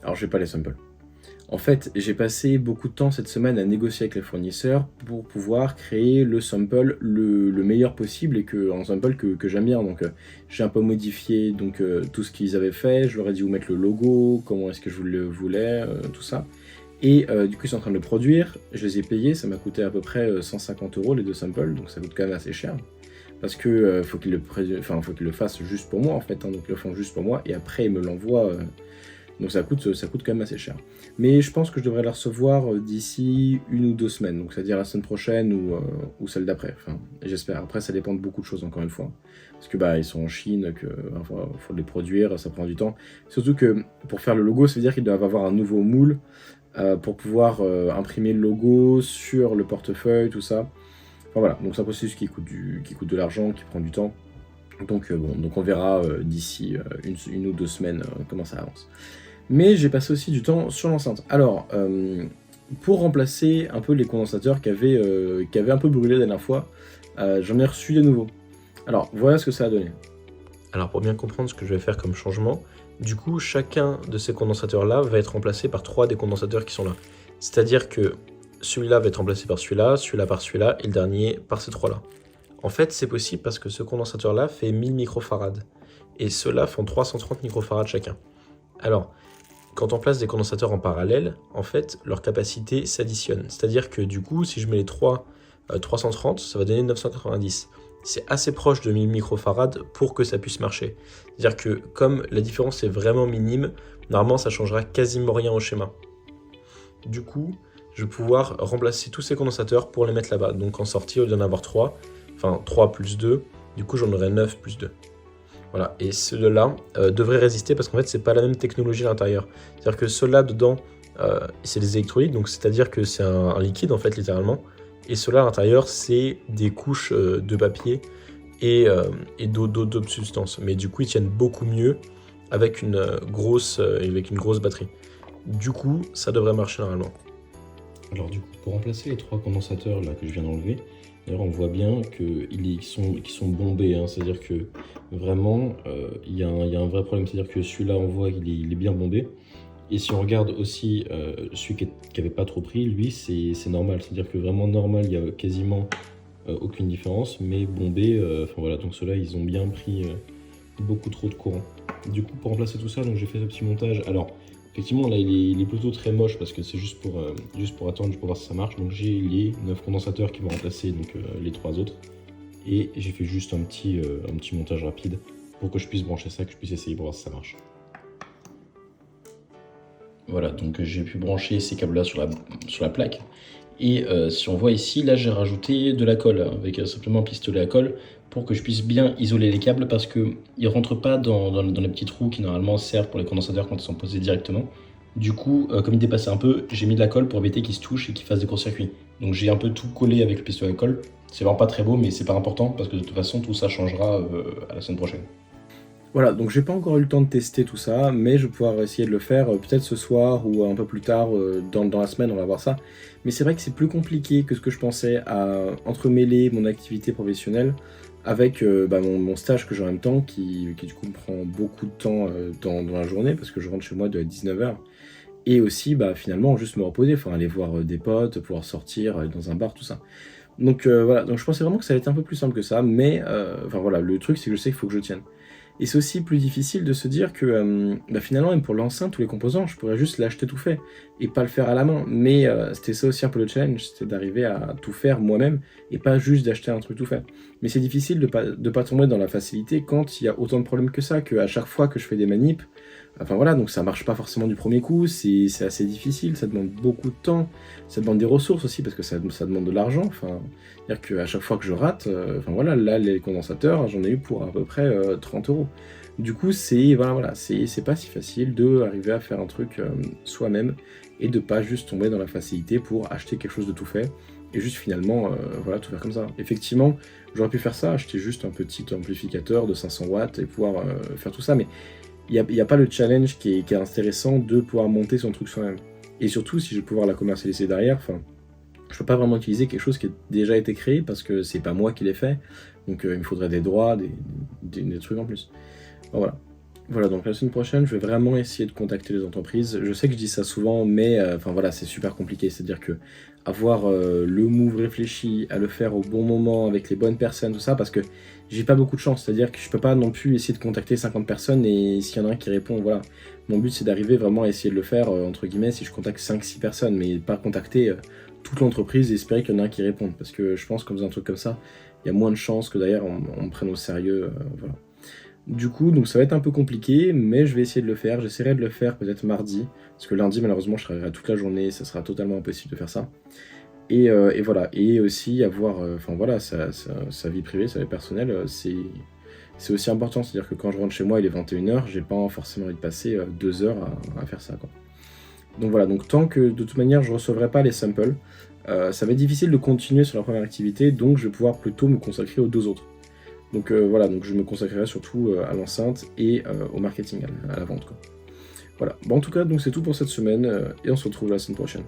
Alors je vais pas les samples. En fait, j'ai passé beaucoup de temps cette semaine à négocier avec les fournisseurs pour pouvoir créer le sample le meilleur possible et un sample que j'aime bien. Donc j'ai un peu modifié tout ce qu'ils avaient fait, je leur ai dit où mettre le logo, comment est-ce que je le voulais, tout ça. Et du coup, ils sont en train de le produire, je les ai payés, ça m'a coûté à peu près 150 € les deux samples, donc ça coûte quand même assez cher. Parce que faut faut qu'ils le fassent juste pour moi en fait, hein, donc ils le font juste pour moi, et après ils me l'envoient, donc ça coûte quand même assez cher. Mais je pense que je devrais la recevoir d'ici 1 ou 2 semaines, donc c'est-à-dire la semaine prochaine ou celle d'après, enfin j'espère. Après ça dépend de beaucoup de choses encore une fois, parce que bah ils sont en Chine, faut les produire, ça prend du temps. Surtout que pour faire le logo, ça veut dire qu'ils doivent avoir un nouveau moule pour pouvoir imprimer le logo sur le portefeuille, tout ça. Enfin voilà, donc c'est un processus qui coûte de l'argent, qui prend du temps. Donc bon, donc on verra d'ici 1 ou 2 semaines comment ça avance. Mais j'ai passé aussi du temps sur l'enceinte. Alors, pour remplacer un peu les condensateurs qui avaient un peu brûlé la dernière fois, j'en ai reçu de nouveaux. Alors, voilà ce que ça a donné. Alors pour bien comprendre ce que je vais faire comme changement, du coup chacun de ces condensateurs-là va être remplacé par 3 des condensateurs qui sont là. C'est-à-dire que celui-là va être remplacé par celui-là par celui-là et le dernier par ces 3-là. En fait c'est possible parce que ce condensateur-là fait 1000 microfarads et ceux-là font 330 microfarads chacun. Alors, quand on place des condensateurs en parallèle, en fait leur capacité s'additionne. C'est-à-dire que du coup si je mets les 330, ça va donner 990. C'est assez proche de 1000 microfarads pour que ça puisse marcher. C'est-à-dire que comme la différence est vraiment minime, normalement ça changera quasiment rien au schéma. Du coup, je vais pouvoir remplacer tous ces condensateurs pour les mettre là-bas. Donc en sortie, au lieu d'en avoir 3, enfin 3 plus 2, du coup j'en aurai 9 plus 2. Voilà, et ceux-là devraient résister parce qu'en fait c'est pas la même technologie à l'intérieur. C'est-à-dire que ceux-là dedans, c'est des électrolytes, donc c'est-à-dire que c'est un liquide en fait littéralement. Et ceux-là à l'intérieur, c'est des couches de papier et d'autres substances. Mais du coup, ils tiennent beaucoup mieux avec une grosse batterie. Du coup, ça devrait marcher normalement. Alors du coup, pour remplacer les 3 condensateurs là que je viens d'enlever, d'ailleurs on voit bien qu'ils sont bombés, hein, c'est-à-dire que vraiment il y a un vrai problème, c'est-à-dire que celui-là on voit qu'il est bien bombé. Et si on regarde aussi celui qui n'avait pas trop pris, lui c'est normal, c'est-à-dire que vraiment normal, il n'y a quasiment aucune différence, mais bombé, enfin voilà, donc ceux-là ils ont bien pris beaucoup trop de courant. Du coup pour remplacer tout ça, donc j'ai fait ce petit montage. Alors effectivement là il est plutôt très moche parce que c'est juste pour attendre, pour voir si ça marche. Donc j'ai les 9 condensateurs qui vont remplacer donc, les 3 autres. Et j'ai fait juste un petit montage rapide pour que je puisse brancher ça, que je puisse essayer pour voir si ça marche. Voilà, donc j'ai pu brancher ces câbles-là sur la plaque. Et si on voit ici, là j'ai rajouté de la colle, avec simplement un pistolet à colle, pour que je puisse bien isoler les câbles, parce qu'ils ne rentrent pas dans les petits trous qui normalement servent pour les condensateurs quand ils sont posés directement. Du coup, comme ils dépassaient un peu, j'ai mis de la colle pour éviter qu'ils se touchent et qu'ils fassent des courts-circuits. Donc j'ai un peu tout collé avec le pistolet à colle. C'est vraiment pas très beau, mais c'est pas important, parce que de toute façon, tout ça changera à la semaine prochaine. Voilà, donc j'ai pas encore eu le temps de tester tout ça, mais je vais pouvoir essayer de le faire peut-être ce soir ou un peu plus tard dans la semaine, on va voir ça. Mais c'est vrai que c'est plus compliqué que ce que je pensais à entremêler mon activité professionnelle avec mon stage que j'ai en même temps, qui du coup me prend beaucoup de temps dans la journée, parce que je rentre chez moi de 19h. Et aussi, bah, finalement, juste me reposer, enfin aller voir des potes, pouvoir sortir, aller dans un bar, tout ça. Donc voilà, donc je pensais vraiment que ça allait être un peu plus simple que ça, mais enfin voilà, le truc c'est que je sais qu'il faut que je tienne. Et c'est aussi plus difficile de se dire que finalement, même pour l'enceinte, tous les composants, je pourrais juste l'acheter tout fait et pas le faire à la main. Mais c'était ça aussi un peu le challenge, c'était d'arriver à tout faire moi-même et pas juste d'acheter un truc tout fait. Mais c'est difficile de pas tomber dans la facilité quand il y a autant de problèmes que ça, qu'à chaque fois que je fais des manips, enfin voilà, donc ça marche pas forcément du premier coup, c'est assez difficile, ça demande beaucoup de temps, ça demande des ressources aussi parce que ça demande de l'argent, enfin, c'est-à-dire qu'à chaque fois que je rate, enfin voilà, là les condensateurs, j'en ai eu pour à peu près 30 €. Du coup, c'est pas si facile de arriver à faire un truc soi-même et de pas juste tomber dans la facilité pour acheter quelque chose de tout fait et juste finalement voilà, tout faire comme ça. Effectivement, j'aurais pu faire ça, acheter juste un petit amplificateur de 500 watts et pouvoir faire tout ça, mais il n'y a pas le challenge qui est intéressant de pouvoir monter son truc soi-même. Et surtout, si je vais pouvoir la commercialiser derrière, enfin, je peux pas vraiment utiliser quelque chose qui a déjà été créé parce que c'est pas moi qui l'ai fait. Donc il me faudrait des droits, des trucs en plus. Enfin, voilà. Voilà, donc la semaine prochaine, je vais vraiment essayer de contacter les entreprises. Je sais que je dis ça souvent, mais enfin voilà, c'est super compliqué. C'est-à-dire que avoir le move réfléchi, à le faire au bon moment, avec les bonnes personnes, tout ça, parce que j'ai pas beaucoup de chance. C'est-à-dire que je peux pas non plus essayer de contacter 50 personnes et s'il y en a un qui répond, voilà. Mon but, c'est d'arriver vraiment à essayer de le faire, entre guillemets, si je contacte 5-6 personnes, mais pas contacter toute l'entreprise et espérer qu'il y en a un qui réponde. Parce que je pense qu'en faisant un truc comme ça, il y a moins de chances que d'ailleurs on me prenne au sérieux. Voilà. Du coup, donc ça va être un peu compliqué, mais je vais essayer de le faire. J'essaierai de le faire peut-être mardi, parce que lundi, malheureusement, je travaillerai toute la journée, ça sera totalement impossible de faire ça. Et voilà, et aussi avoir, enfin voilà, sa vie privée, sa vie personnelle, c'est aussi important. C'est-à-dire que quand je rentre chez moi, il est 21h, j'ai pas forcément envie de passer 2 heures à faire ça, quoi. Donc voilà, donc tant que de toute manière, je recevrai pas les samples, ça va être difficile de continuer sur la première activité, donc je vais pouvoir plutôt me consacrer aux deux autres. Donc voilà, donc je me consacrerai surtout à l'enceinte et au marketing, à la vente, quoi. Voilà. Bon, en tout cas, donc c'est tout pour cette semaine et on se retrouve la semaine prochaine.